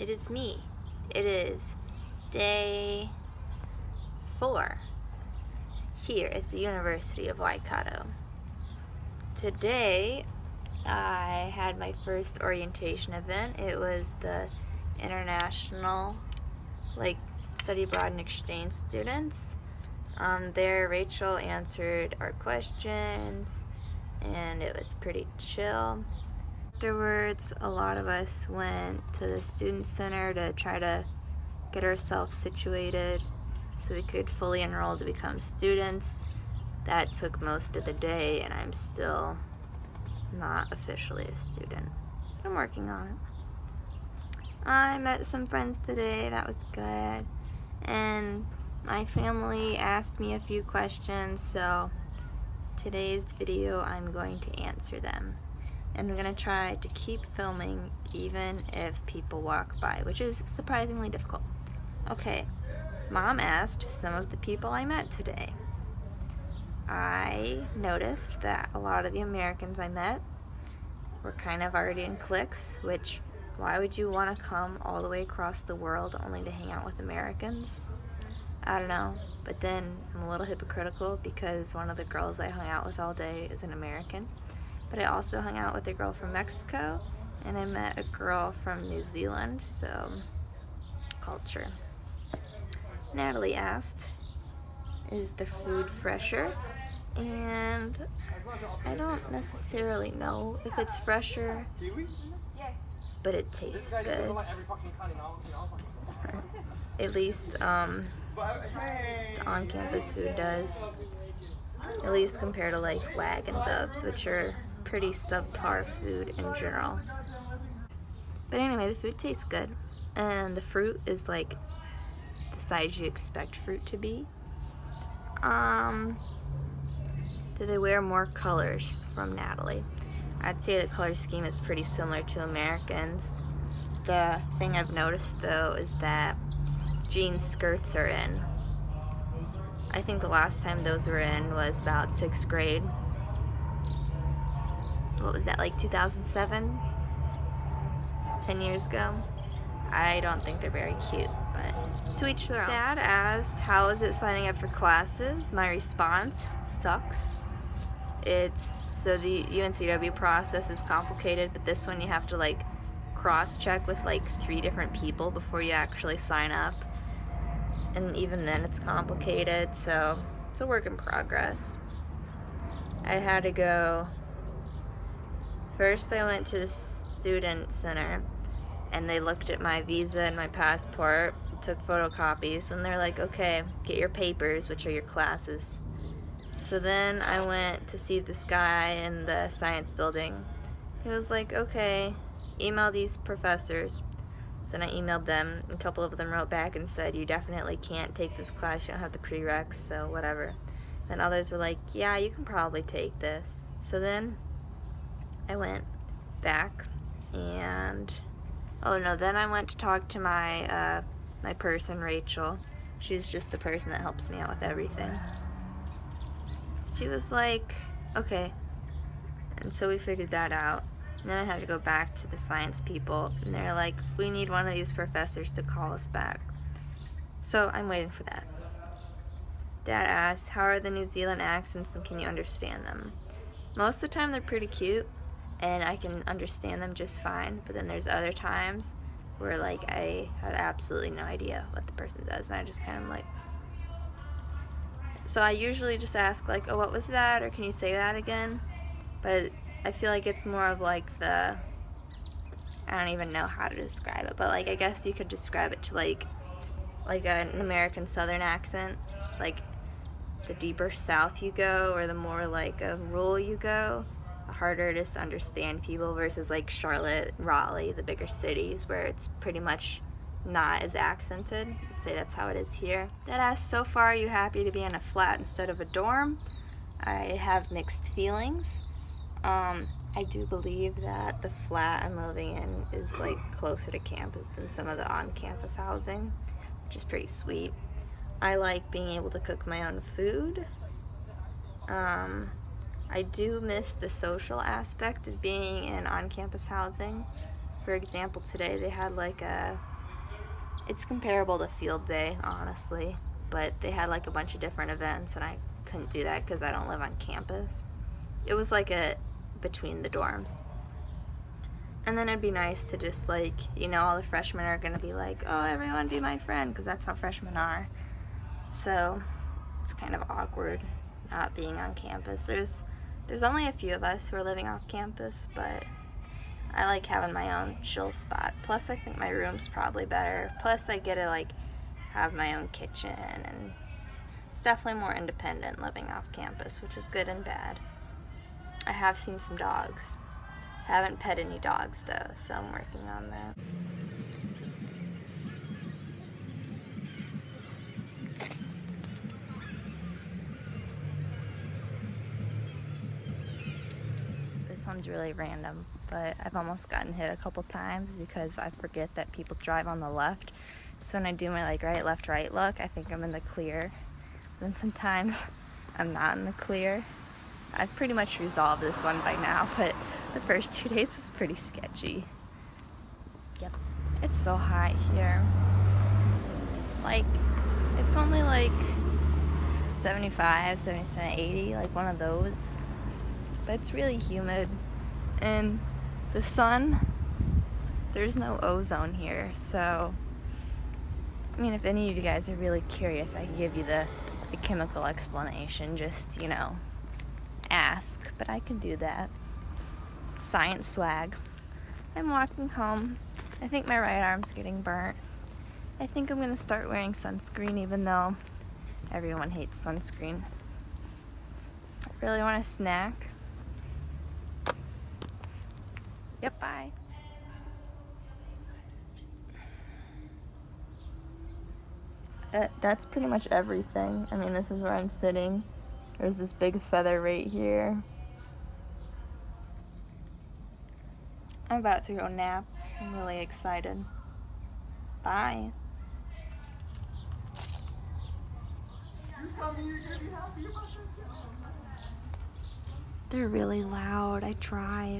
it is me. It is day 4 here at the University of Waikato. Today I had my first orientation event. It was the international study abroad and exchange students. There Rachel answered our questions and it was pretty chill. Afterwards, a lot of us went to the student center to try to get ourselves situated so we could fully enroll to become students. That took most of the day and I'm still not officially a student. I'm working on it. I met some friends today, that was good. And my family asked me a few questions, so today's video I'm going to answer them. And I'm going to try to keep filming even if people walk by, which is surprisingly difficult. Okay, Mom asked some of the people I met today. I noticed that a lot of the Americans I met were kind of already in cliques, which, why would you want to come all the way across the world only to hang out with Americans? I don't know, but then I'm a little hypocritical because one of the girls I hung out with all day is an American. But I also hung out with a girl from Mexico, and I met a girl from New Zealand, so culture. Natalie asked, is the food fresher? And I don't necessarily know if it's fresher, but it tastes good. At least the on-campus food does. At least compared to like Wag and Dubs, which are pretty subpar food in general. But anyway, the food tastes good. And the fruit is like the size you expect fruit to be. Do they wear more colors? From Natalie. I'd say the color scheme is pretty similar to Americans. The thing I've noticed though is that jean skirts are in. I think the last time those were in was about 6th grade. What was that, like 2007? 10 years ago? I don't think they're very cute, but to each their own. Dad asked, how is it signing up for classes? My response, sucks. So the UNCW process is complicated, but this one you have to like cross-check with like 3 different people before you actually sign up. And even then it's complicated, so it's a work in progress. I had to go, first I went to the student center and they looked at my visa and my passport, took photocopies, and they're like, okay, get your papers, which are your classes. So then I went to see this guy in the science building. He was like, okay, email these professors. So then I emailed them, and a couple of them wrote back and said, you definitely can't take this class, you don't have the prereqs, so whatever. Then others were like, yeah, you can probably take this. So then I went back and, oh no, then I went to talk to my my person, Rachel. She's just the person that helps me out with everything. She was like, okay. And so we figured that out. And then I had to go back to the science people, and they're like, we need one of these professors to call us back. So I'm waiting for that. Dad asked, how are the New Zealand accents and can you understand them? Most of the time they're pretty cute, and I can understand them just fine, but then there's other times where like I have absolutely no idea what the person does, and I just kind of like, so I usually just ask like, oh, what was that, or can you say that again? But I feel like it's more of like the, I don't even know how to describe it, but like I guess you could describe it to like an American Southern accent. Like the deeper south you go, or the more like rural you go, the harder it is to understand people, versus like Charlotte, Raleigh, the bigger cities where it's pretty much not as accented. I'd say that's how it is here. Dad asked, so far are you happy to be in a flat instead of a dorm? I have mixed feelings. I do believe that the flat I'm living in is like closer to campus than some of the on-campus housing, which is pretty sweet. I like being able to cook my own food. I do miss the social aspect of being in on-campus housing. For example, today they had like a It's comparable to field day, honestly, but they had like a bunch of different events and I couldn't do that because I don't live on campus. It was like a between the dorms. And then it'd be nice to just like, you know, all the freshmen are gonna be like, oh, everyone be my friend, because that's how freshmen are. So it's kind of awkward not being on campus. There's only a few of us who are living off campus, but I like having my own chill spot. Plus I think my room's probably better. Plus I get to like have my own kitchen, and it's definitely more independent living off campus, which is good and bad. I have seen some dogs. I haven't pet any dogs though, so I'm working on that. This one's really random, but I've almost gotten hit a couple times because I forget that people drive on the left. So when I do my like right, left, right look, I think I'm in the clear. Then sometimes I'm not in the clear. I've pretty much resolved this one by now, but the first 2 days was pretty sketchy. Yep. It's so hot here. Like, it's only like 75, 77, 80, like one of those. But it's really humid. And the sun, there's no ozone here, so I mean, if any of you guys are really curious, I can give you the chemical explanation. Just, you know, ask, but I can do that. Science swag. I'm walking home. I think my right arm's getting burnt. I think I'm gonna start wearing sunscreen, even though everyone hates sunscreen. I really want a snack. Yep, bye. That's pretty much everything. I mean, this is where I'm sitting. There's this big feather right here. I'm about to go nap. I'm really excited. Bye. They're really loud. I tried.